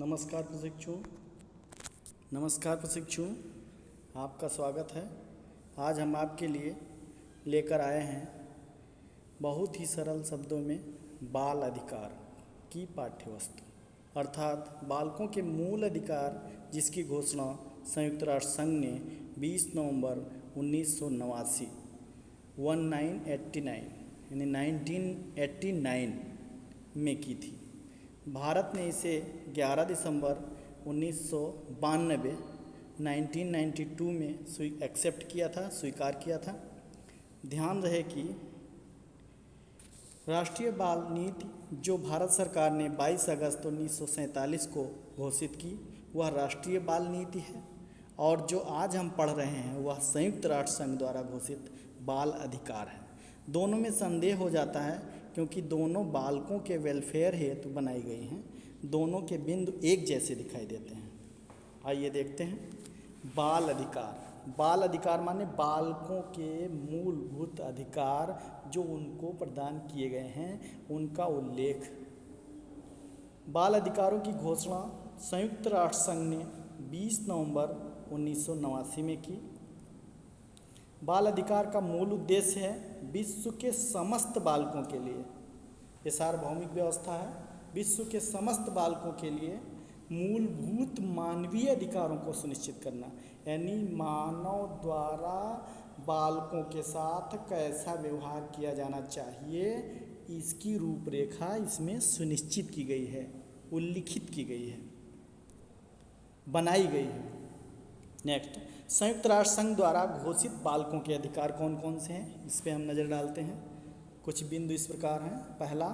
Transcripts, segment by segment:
नमस्कार प्रशिक्षु नमस्कार प्रशिक्षु आपका स्वागत है। आज हम आपके लिए लेकर आए हैं बहुत ही सरल शब्दों में बाल अधिकार की पाठ्यवस्तु अर्थात बालकों के मूल अधिकार जिसकी घोषणा संयुक्त राष्ट्र संघ ने 20 नवंबर 1989 यानी 1989 में की थी। भारत ने इसे 11 दिसंबर 1992 में एक्सेप्ट किया था, स्वीकार किया था। ध्यान रहे कि राष्ट्रीय बाल नीति जो भारत सरकार ने 22 अगस्त 1947 को घोषित की वह राष्ट्रीय बाल नीति है और जो आज हम पढ़ रहे हैं वह संयुक्त राष्ट्र संघ द्वारा घोषित बाल अधिकार है। दोनों में संदेह हो जाता है क्योंकि दोनों बालकों के वेलफेयर हेतु बनाई गई हैं। दोनों के बिंदु एक जैसे दिखाई देते हैं। आइए देखते हैं। बाल अधिकार माने बालकों के मूलभूत अधिकार जो उनको प्रदान किए गए हैं उनका उल्लेख। बाल अधिकारों की घोषणा संयुक्त राष्ट्र संघ ने 20 नवंबर 1989 में की। बाल अधिकार का मूल उद्देश्य है विश्व के समस्त बालकों के लिए, ये सार्वभौमिक व्यवस्था है, विश्व के समस्त बालकों के लिए मूलभूत मानवीय अधिकारों को सुनिश्चित करना, यानी मानव द्वारा बालकों के साथ कैसा व्यवहार किया जाना चाहिए इसकी रूपरेखा इसमें सुनिश्चित की गई है, उल्लिखित की गई है, बनाई गई है। नेक्स्ट, संयुक्त राष्ट्र संघ द्वारा घोषित बालकों के अधिकार कौन कौन से हैं इस पर हम नज़र डालते हैं। कुछ बिंदु इस प्रकार हैं। पहला,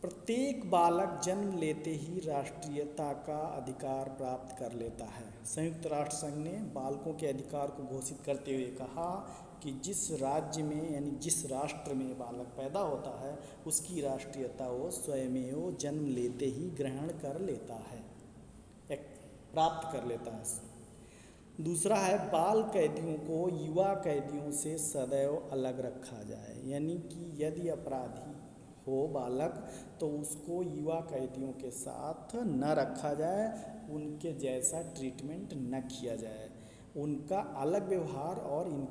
प्रत्येक बालक जन्म लेते ही राष्ट्रीयता का अधिकार प्राप्त कर लेता है। संयुक्त राष्ट्र संघ ने बालकों के अधिकार को घोषित करते हुए कहा कि जिस राज्य में यानी जिस राष्ट्र में बालक पैदा होता है उसकी राष्ट्रीयता वो स्वयमेव जन्म लेते ही ग्रहण कर लेता है, प्राप्त कर लेता है। दूसरा है, बाल कैदियों को युवा कैदियों से सदैव अलग रखा जाए, यानी कि यदि अपराधी हो बालक तो उसको युवा कैदियों के साथ न रखा जाए, उनके जैसा ट्रीटमेंट न किया जाए, उनका अलग व्यवहार और इन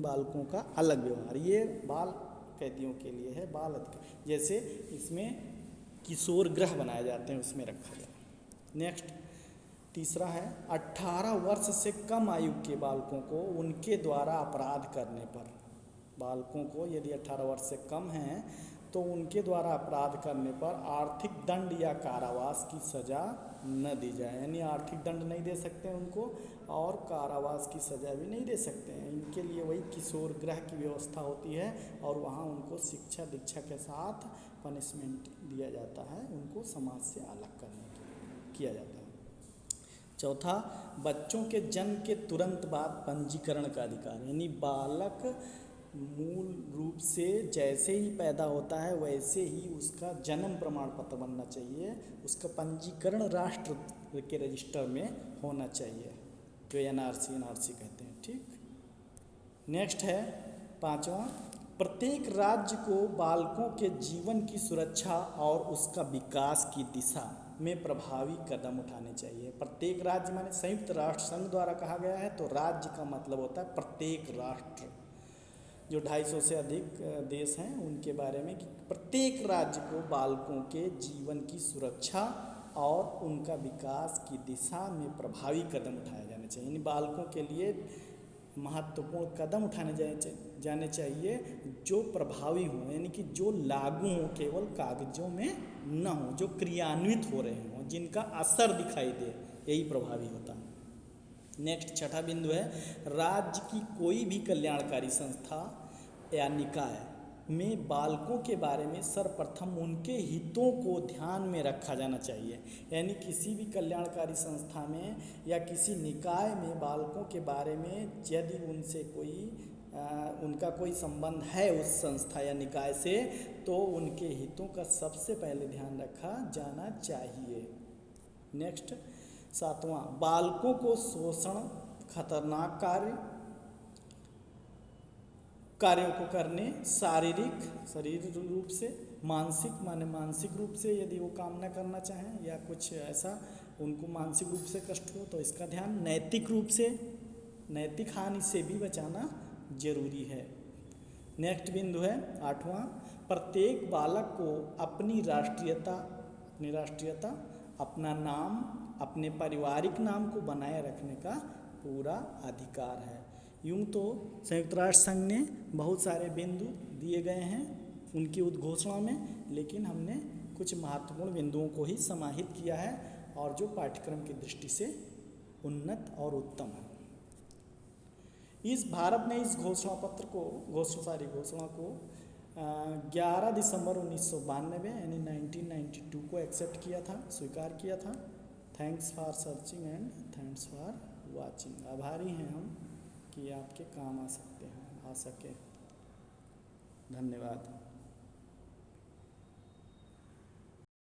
बालकों का अलग व्यवहार, ये बाल कैदियों के लिए है। बाल अधिकार जैसे इसमें किशोर गृह बनाए जाते हैं उसमें रखा जाए। नेक्स्ट, तीसरा है, 18 वर्ष से कम आयु के बालकों को उनके द्वारा अपराध करने पर, बालकों को यदि 18 वर्ष से कम हैं तो उनके द्वारा अपराध करने पर आर्थिक दंड या कारावास की सज़ा न दी जाए, यानी आर्थिक दंड नहीं दे सकते हैं उनको और कारावास की सज़ा भी नहीं दे सकते हैं। इनके लिए वही किशोर गृह की व्यवस्था होती है और वहाँ उनको शिक्षा दीक्षा के साथ पनिशमेंट दिया जाता है, उनको समाज से अलग करने के लिए किया जाता है। चौथा, बच्चों के जन्म के तुरंत बाद पंजीकरण का अधिकार, यानी बालक मूल रूप से जैसे ही पैदा होता है वैसे ही उसका जन्म प्रमाण पत्र बनना चाहिए, उसका पंजीकरण राष्ट्र के रजिस्टर में होना चाहिए, जो एनआरसी कहते हैं। ठीक। नेक्स्ट है पांचवा, प्रत्येक राज्य को बालकों के जीवन की सुरक्षा और उसका विकास की दिशा में प्रभावी कदम उठाने चाहिए। प्रत्येक राज्य माने संयुक्त राष्ट्र संघ द्वारा कहा गया है, तो राज्य का मतलब होता है प्रत्येक राष्ट्र, जो 250 से अधिक देश हैं उनके बारे में, कि प्रत्येक राज्य को बालकों के जीवन की सुरक्षा और उनका विकास की दिशा में प्रभावी कदम उठाए जाने चाहिए, यानी बालकों के लिए महत्वपूर्ण कदम उठाने जाने चाहिए जो प्रभावी हों, यानी कि जो लागू हों, केवल कागजों में न हो, जो क्रियान्वित हो रहे हों, जिनका असर दिखाई दे, यही प्रभावी होता है। नेक्स्ट, छठा बिंदु है, राज्य की कोई भी कल्याणकारी संस्था या निकाय में बालकों के बारे में सर्वप्रथम उनके हितों को ध्यान में रखा जाना चाहिए, यानी किसी भी कल्याणकारी संस्था में या किसी निकाय में बालकों के बारे में यदि उनसे उनका कोई संबंध है उस संस्था या निकाय से, तो उनके हितों का सबसे पहले ध्यान रखा जाना चाहिए। नेक्स्ट, सातवां, बालकों को शोषण, खतरनाक कार्यों को करने, शारीरिक रूप से मानसिक माने मानसिक रूप से यदि वो काम न करना चाहें या कुछ ऐसा उनको मानसिक रूप से कष्ट हो तो इसका ध्यान। नैतिक रूप से, नैतिक हानि से भी बचाना जरूरी है। नेक्स्ट बिंदु है 8वां, प्रत्येक बालक को अपनी राष्ट्रीयता, अपना नाम, अपने पारिवारिक नाम को बनाए रखने का पूरा अधिकार है। यूं तो संयुक्त राष्ट्र संघ ने बहुत सारे बिंदु दिए गए हैं उनकी उद्घोषणा में, लेकिन हमने कुछ महत्वपूर्ण बिंदुओं को ही समाहित किया है और जो पाठ्यक्रम की दृष्टि से उन्नत और उत्तम है। भारत ने इस घोषणा को 11 दिसंबर 1992 यानी 1992 को एक्सेप्ट किया था, स्वीकार किया था। Thanks for searching and thanks for watching. आभारी हैं हम कि आपके काम आ सके। धन्यवाद।